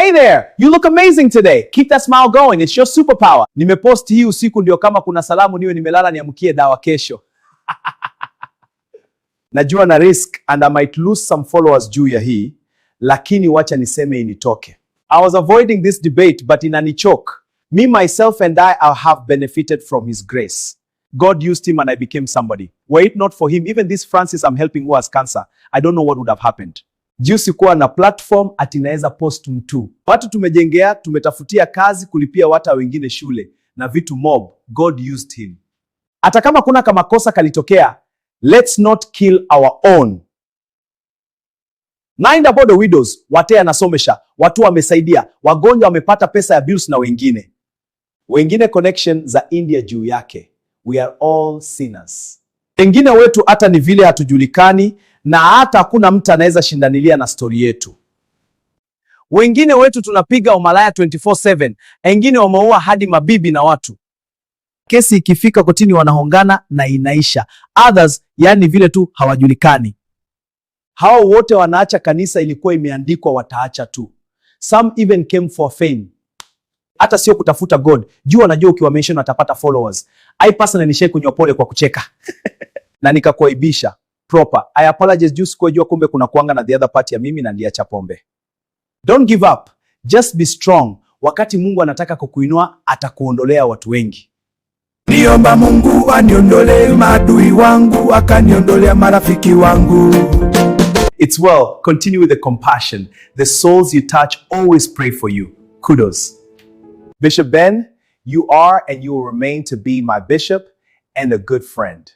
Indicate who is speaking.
Speaker 1: Hey there, you look amazing today. Keep that smile going. It's your superpower. Nimepost hii usiku ndio kama kuna salamu niwe nimelala niamkie dawa kesho. Najua na risk and I might lose some followers juu ya hii, lakini wacha niseme initoke. I was avoiding this debate but inanichoke. Me, myself and I have benefited from his grace. God used him and I became somebody. Were it not for him, even this Francis I'm helping who has cancer, I don't know what would have happened. Juu sikuwa na platform ati naweza post mtu. Watu tumejengea, tumetafutia kazi, kulipia watu wengine shule na vitu mob. God used him. Hata kama kuna kama kosa kalitokea, let's not kill our own. Mind about the widows, wate anasomesha, watu wamesaidia, wagonjwa wamepata pesa ya bills na wengine. Wengine connection za India juu yake. We are all sinners. Wengine wetu hata ni vile hatujulikani na hata hakuna mtu anaweza shindanilia na story yetu. Wengine wetu tunapiga umalaya 24/7, wengine wameua hadi mabibi na watu. Kesi ikifika kotini wanahongana na inaisha. Others, yani vile tu hawajulikani. Hao wote wanaacha kanisa ilikuwa imeandikwa wataacha tu. Some even came for fame. Hata sio kutafuta God. Juu wanajua ukiwa mention atapata followers. I personally nishai kunywa pole kwa kucheka. Na nikakuaibisha. Proper. I apologize juu sikujua kumbe kuna kuanga na the other party ya mimi na niliacha pombe. Don't give up. Just be strong. Wakati Mungu anataka kukuinua, atakuondolea watu wengi.
Speaker 2: Niomba Mungu aniondolee maadui wangu, akaniondolea marafiki wangu.
Speaker 1: It's well. Continue with the compassion. The souls you touch always pray for you. Kudos. Bishop Ben, you are and you will remain to be my bishop and a good friend.